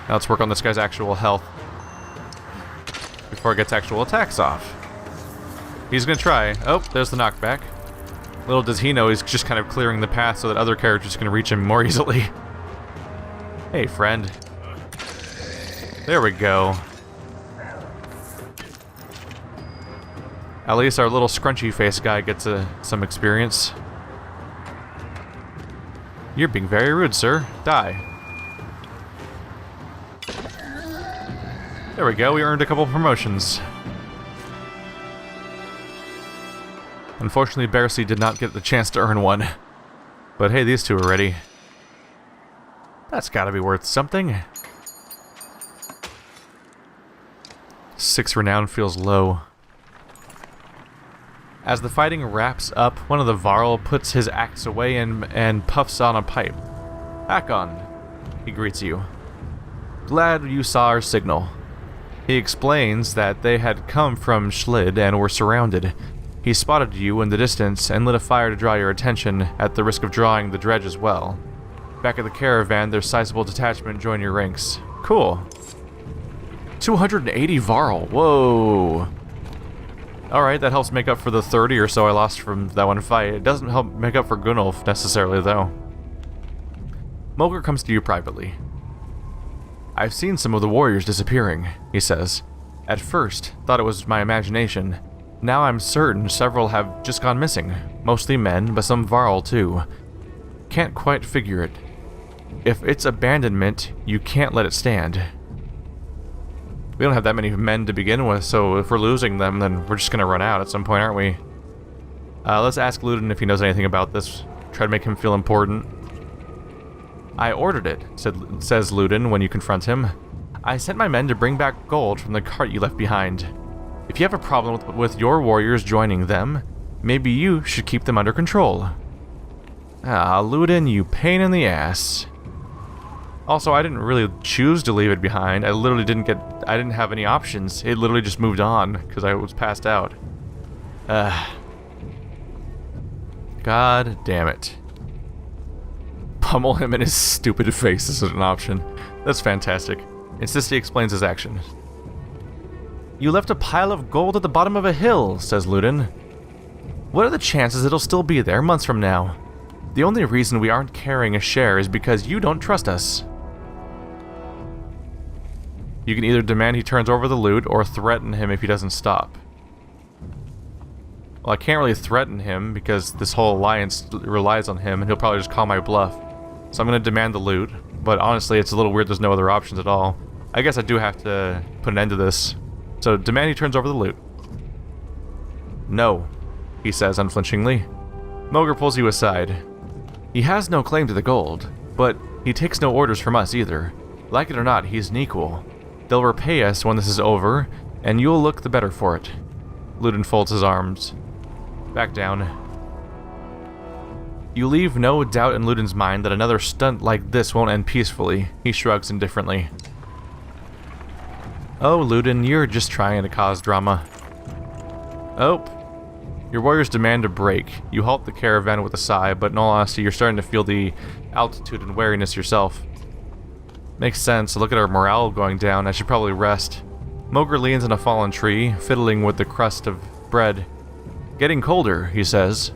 Now let's work on this guy's actual health before it gets actual attacks off. He's gonna try. Oh, there's the knockback. Little does he know he's just kind of clearing the path so that other characters can reach him more easily. Hey, friend. There we go. At least our little scrunchy face guy gets some experience. You're being very rude, sir. Die. There we go, we earned a couple promotions. Unfortunately, Bercy did not get the chance to earn one. But hey, these two are ready. That's gotta be worth something. 6 renown feels low. As the fighting wraps up, one of the Varl puts his axe away and puffs on a pipe. Hakon, he greets you. Glad you saw our signal. He explains that they had come from Schlid and were surrounded. He spotted you in the distance and lit a fire to draw your attention, at the risk of drawing the dredge as well. Back at the caravan, their sizable detachment join your ranks. Cool. 280 Varl, whoa! Alright, that helps make up for the 30 or so I lost from that one fight. It doesn't help make up for Gunnulf necessarily, though. Mulgar comes to you privately. I've seen some of the warriors disappearing, he says. At first, thought it was my imagination. Now I'm certain several have just gone missing. Mostly men, but some Varl too. Can't quite figure it. If it's abandonment, you can't let it stand. We don't have that many men to begin with, so if we're losing them, then we're just gonna run out at some point, aren't we? Let's ask Ludin if he knows anything about this. Try to make him feel important. I ordered it, says Ludin when you confront him. I sent my men to bring back gold from the cart you left behind. If you have a problem with your warriors joining them, maybe you should keep them under control. Ah, Ludin, you pain in the ass. Also, I didn't really choose to leave it behind. I didn't have any options. It literally just moved on, because I was passed out. God damn it. Pummel him in his stupid face isn't an option. That's fantastic. Insisti explains his action. You left a pile of gold at the bottom of a hill, says Ludin. What are the chances it'll still be there months from now? The only reason we aren't carrying a share is because you don't trust us. You can either demand he turns over the loot or threaten him if he doesn't stop. Well, I can't really threaten him because this whole alliance relies on him and he'll probably just call my bluff. So I'm going to demand the loot, but honestly it's a little weird there's no other options at all. I guess I do have to put an end to this. So demand he turns over the loot. No, he says unflinchingly. Moger pulls you aside. He has no claim to the gold, but he takes no orders from us either. Like it or not, he's an equal. They'll repay us when this is over, and you'll look the better for it. Ludin folds his arms. Back down. You leave no doubt in Ludin's mind that another stunt like this won't end peacefully. He shrugs indifferently. Oh, Ludin, you're just trying to cause drama. Oh. Your warriors demand a break. You halt the caravan with a sigh, but in all honesty, you're starting to feel the altitude and wariness yourself. Makes sense. Look at our morale going down. I should probably rest. Moger leans on a fallen tree, fiddling with the crust of bread. Getting colder, he says.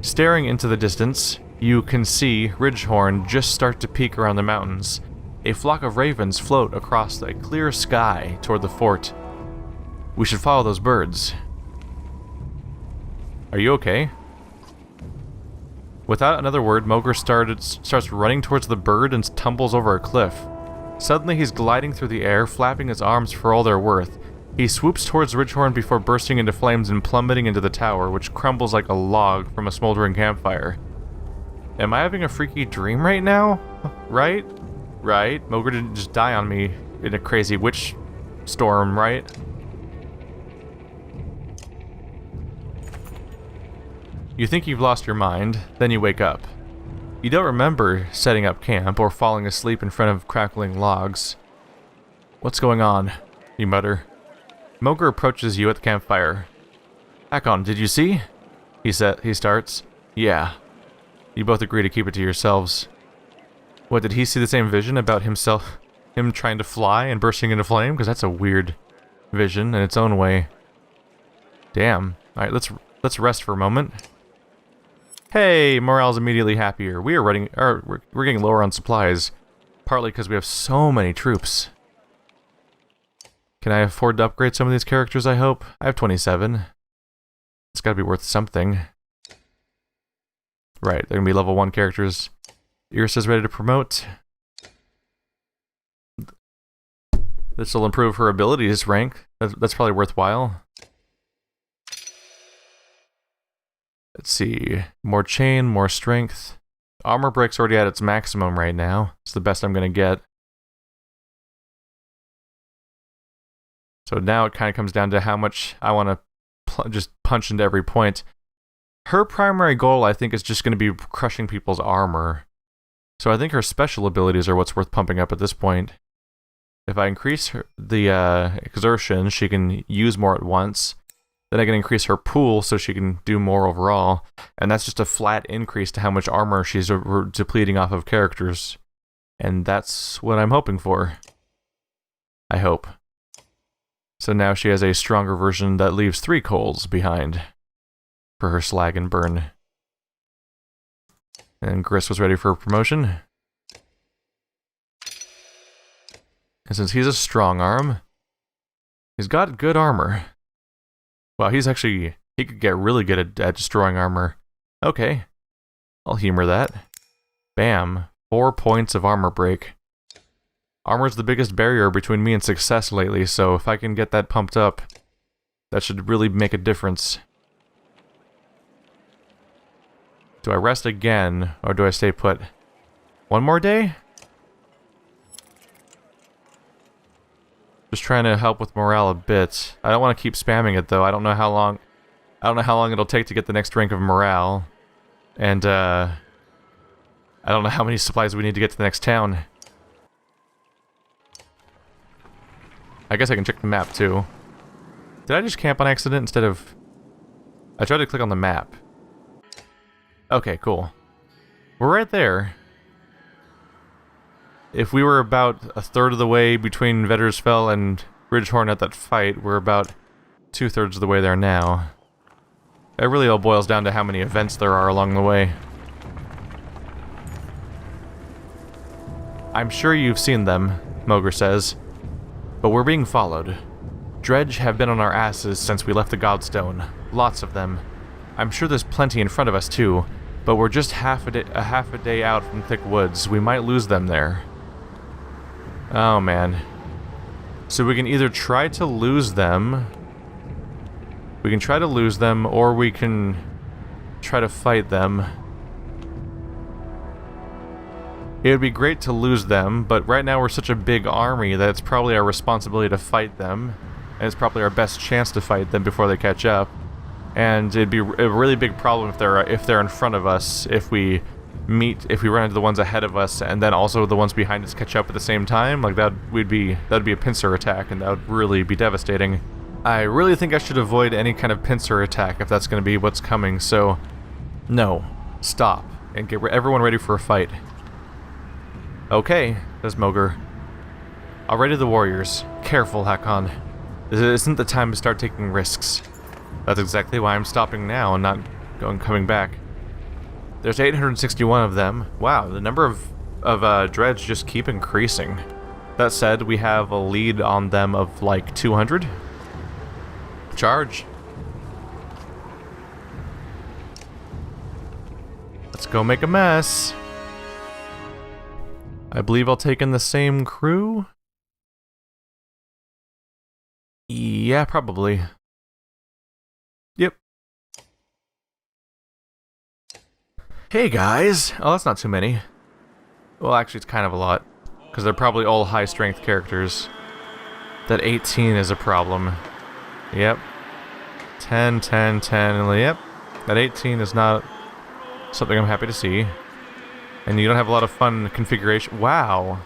Staring into the distance, you can see Ridgehorn just start to peek around the mountains. A flock of ravens float across a clear sky toward the fort. We should follow those birds. Are you okay? Without another word, Mogr starts running towards the bird and tumbles over a cliff. Suddenly, he's gliding through the air, flapping his arms for all they're worth. He swoops towards Ridgehorn before bursting into flames and plummeting into the tower, which crumbles like a log from a smoldering campfire. Am I having a freaky dream right now? Right? Right? Mogr didn't just die on me in a crazy witch storm, right? You think you've lost your mind, then you wake up. You don't remember setting up camp or falling asleep in front of crackling logs. What's going on? You mutter. Mogr approaches you at the campfire. Hakon, did you see? He starts. Yeah. You both agree to keep it to yourselves. What, did he see the same vision about him trying to fly and bursting into flame? Because that's a weird vision in its own way. Damn. Alright, let's rest for a moment. Hey, morale's immediately happier. We're getting lower on supplies, partly because we have so many troops. Can I afford to upgrade some of these characters, I hope? I have 27. It's gotta be worth something. Right, they're gonna be level 1 characters. Irsa's ready to promote. This will improve her abilities rank. That's probably worthwhile. Let's see. More chain, more strength. Armor break's already at its maximum right now. It's the best I'm gonna get. So now it kind of comes down to how much I want to just punch into every point. Her primary goal, I think, is just going to be crushing people's armor. So I think her special abilities are what's worth pumping up at this point. If I increase the exertion, she can use more at once. Then I can increase her pool so she can do more overall. And that's just a flat increase to how much armor she's depleting off of characters. And that's what I'm hoping for. I hope. So now she has a stronger version that leaves 3 coals behind for her slag and burn. And Gris was ready for promotion. And since he's a strong arm, he's got good armor. Wow, he could get really good at destroying armor. Okay, I'll humor that. Bam, 4 points of armor break. Armor's the biggest barrier between me and success lately, so if I can get that pumped up, that should really make a difference. Do I rest again, or do I stay put? 1 more day? Just trying to help with morale a bit. I don't want to keep spamming it though. I don't know how long it'll take to get the next rank of morale. And I don't know how many supplies we need to get to the next town. I guess I can check the map too. Did I just camp on accident instead of... I tried to click on the map. Okay, cool. We're right there. If we were about a third of the way between Veddersfell and Ridgehorn at that fight, we're about 2/3 of the way there now. It really all boils down to how many events there are along the way. I'm sure you've seen them, Mogr says. But we're being followed. Dredge have been on our asses since we left the Godstone. Lots of them. I'm sure there's plenty in front of us too, but we're just half a day out from thick woods. We might lose them there. Oh man. So we can either try to lose them. We can try to lose them, or we can try to fight them. It would be great to lose them, but right now we're such a big army that it's probably our responsibility to fight them. And it's probably our best chance to fight them before they catch up. And it'd be a really big problem if they're in front of us, if we run into the ones ahead of us, and then also the ones behind us catch up at the same time. Like that'd be a pincer attack, and that would really be devastating. I really think I should avoid any kind of pincer attack if that's going to be what's coming. So, no, stop and get everyone ready for a fight. Okay, says Mogr. I'll ready the warriors. Careful, Hakon. This isn't the time to start taking risks. That's exactly why I'm stopping now and not coming back. There's 861 of them. Wow, the number of dredge just keep increasing. That said, we have a lead on them of like 200. Charge. Let's go make a mess. I believe I'll take in the same crew. Yeah, probably. Yep. Hey guys! Oh, that's not too many. Well, actually, it's kind of a lot. Because they're probably all high-strength characters. That 18 is a problem. Yep. 10, 10, 10, yep. That 18 is not something I'm happy to see. And you don't have a lot of fun configuration. Wow.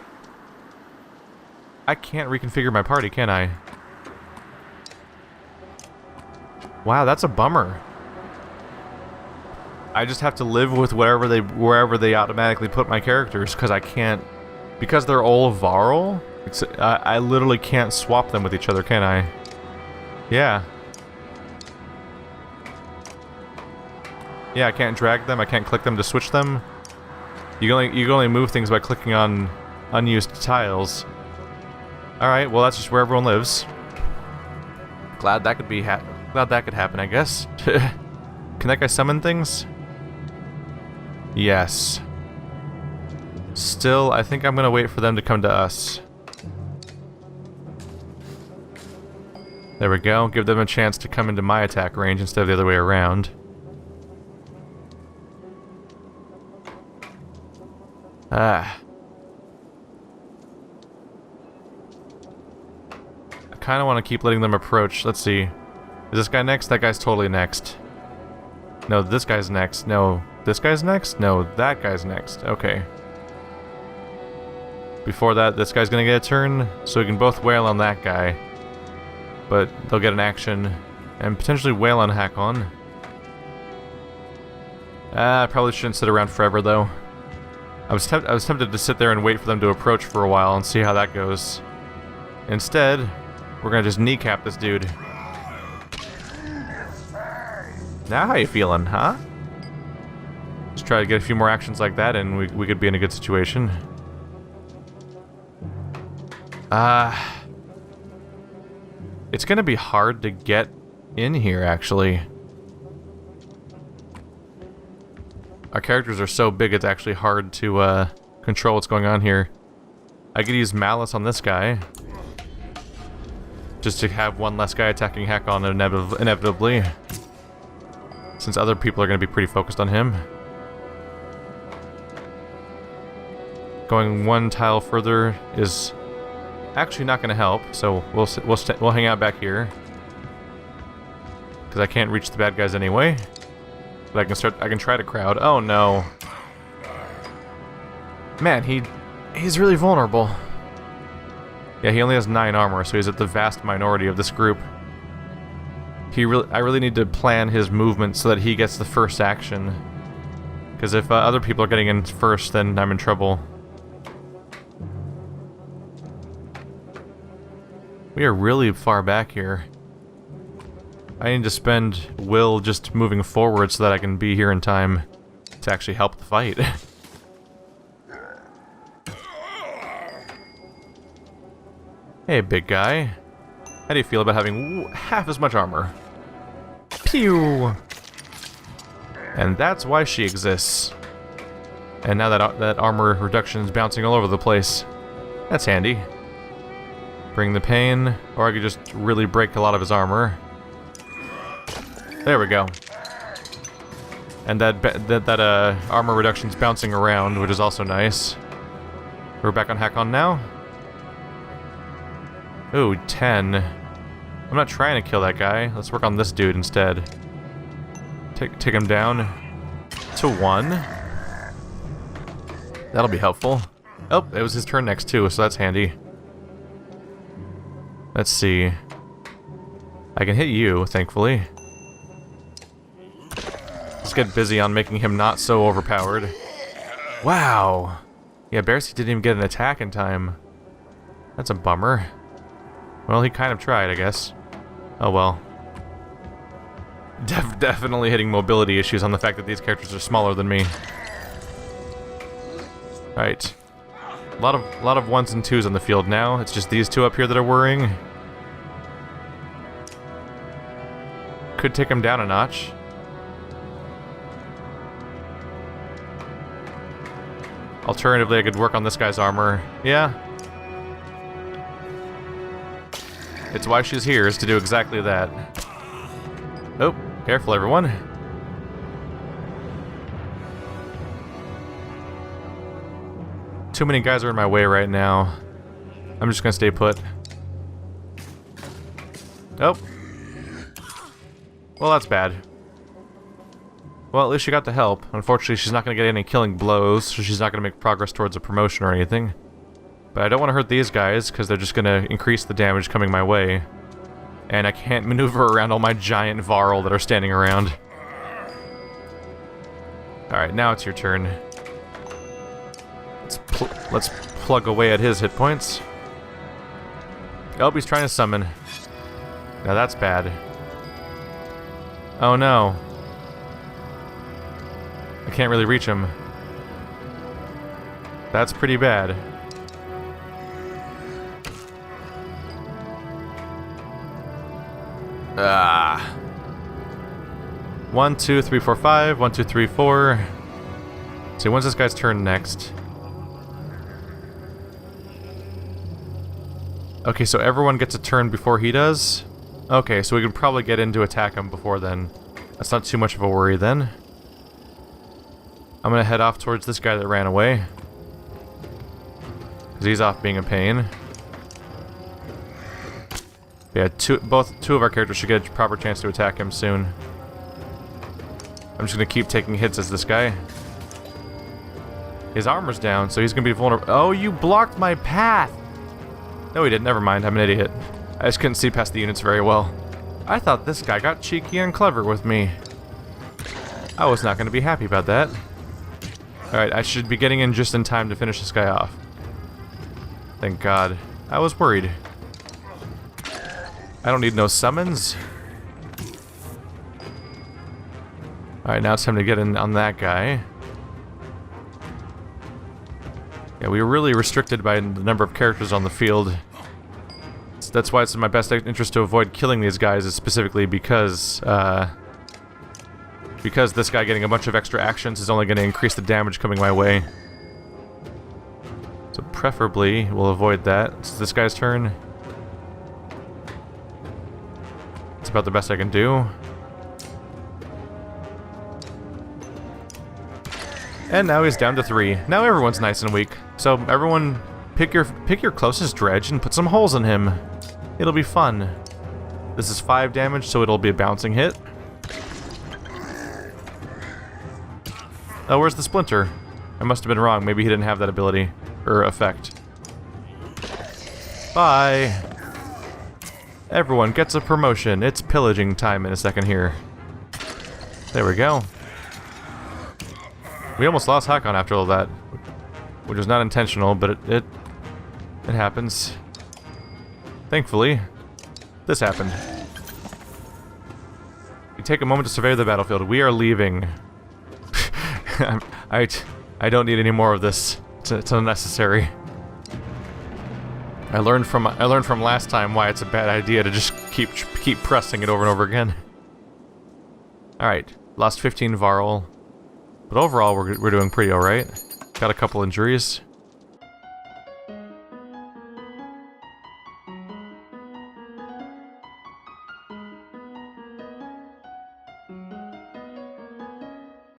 I can't reconfigure my party, can I? Wow, that's a bummer. I just have to live with wherever they automatically put my characters, because I can't... Because they're all Varl, I literally can't swap them with each other, can I? Yeah. Yeah, I can't drag them, I can't click them to switch them. You can only move things by clicking on unused tiles. Alright, well that's just where everyone lives. Glad that could happen, I guess. Can that guy summon things? Yes. Still, I think I'm gonna wait for them to come to us. There we go. Give them a chance to come into my attack range instead of the other way around. Ah. I kind of want to keep letting them approach. Let's see. Is this guy next? That guy's totally next. No, this guy's next. No, this guy's next? No, that guy's next. Okay. Before that, this guy's gonna get a turn, so we can both wail on that guy. But they'll get an action, and potentially wail on Hakon. I probably shouldn't sit around forever, though. I was tempted to sit there and wait for them to approach for a while and see how that goes. Instead, we're gonna just kneecap this dude. Now how you feeling, huh? Just try to get a few more actions like that and we could be in a good situation. It's gonna be hard to get in here, actually. Our characters are so big, it's actually hard to control what's going on here. I could use Malice on this guy. Just to have one less guy attacking Hakon inevitably. Since other people are going to be pretty focused on him. Going one tile further is actually not going to help, so we'll hang out back here. Because I can't reach the bad guys anyway. But I can try to crowd. Oh no. Man, he's really vulnerable. Yeah, he only has 9 armor, so he's at the vast minority of this group. I really need to plan his movement so that he gets the first action. Because if other people are getting in first, then I'm in trouble. We are really far back here. I need to spend will just moving forward so that I can be here in time to actually help the fight. Hey, big guy. How do you feel about having half as much armor? Pew! And that's why she exists. And now that armor reduction is bouncing all over the place. That's handy. Bring the pain, or I could just really break a lot of his armor. There we go. And that armor reduction's bouncing around, which is also nice. We're back on Hakon now. Ooh, 10. I'm not trying to kill that guy. Let's work on this dude instead. Take him down to 1. That'll be helpful. Oh, it was his turn next too, so that's handy. Let's see. I can hit you, thankfully. Let's get busy on making him not so overpowered. Wow! Yeah, Bercy didn't even get an attack in time. That's a bummer. Well, he kind of tried, I guess. Oh well. Definitely hitting mobility issues on the fact that these characters are smaller than me. Right. A lot of 1s and 2s on the field now. It's just these two up here that are worrying. Could take him down a notch. Alternatively, I could work on this guy's armor. Yeah. It's why she's here, is to do exactly that. Oh, careful everyone. Too many guys are in my way right now. I'm just gonna stay put. Oh. Well, that's bad. Well, at least she got the help. Unfortunately, she's not gonna get any killing blows, so she's not gonna make progress towards a promotion or anything. But I don't want to hurt these guys, because they're just gonna increase the damage coming my way. And I can't maneuver around all my giant Varl that are standing around. Alright, now it's your turn. Let's plug away at his hit points. Oh, he's trying to summon. Now that's bad. Oh no. I can't really reach him. That's pretty bad. Ah. 1, 2, 3, 4, 5. 1, 2, 3, 4. See, when's this guy's turn next? Okay, so everyone gets a turn before he does? Okay, so we can probably get in to attack him before then. That's not too much of a worry then. I'm gonna head off towards this guy that ran away. Because he's off being a pain. Yeah, two of our characters should get a proper chance to attack him soon. I'm just gonna keep taking hits as this guy. His armor's down, so he's gonna be vulnerable. Oh, you blocked my path! No, he didn't. Never mind. I'm an idiot. I just couldn't see past the units very well. I thought this guy got cheeky and clever with me. I was not going to be happy about that. Alright, I should be getting in just in time to finish this guy off. Thank God. I was worried. I don't need no summons. Alright, now it's time to get in on that guy. Yeah, we were really restricted by the number of characters on the field. That's why it's in my best interest to avoid killing these guys, is specifically because this guy getting a bunch of extra actions is only going to increase the damage coming my way. So preferably, we'll avoid that. It's this guy's turn. It's about the best I can do. And now he's down to 3. Now everyone's nice and weak. So everyone, pick your closest dredge and put some holes in him. It'll be fun. This is 5 damage, so it'll be a bouncing hit. Oh, where's the splinter? I must have been wrong. Maybe he didn't have that ability or effect. Bye. Everyone gets a promotion. It's pillaging time in a second here. There we go. We almost lost Hakon after all that, which was not intentional, but it happens. Thankfully, this happened. We take a moment to survey the battlefield. We are leaving. I don't need any more of this. It's unnecessary. I learned from last time why it's a bad idea to just keep pressing it over and over again. All right, lost 15 Varl. But overall, we're doing pretty alright. Got a couple injuries.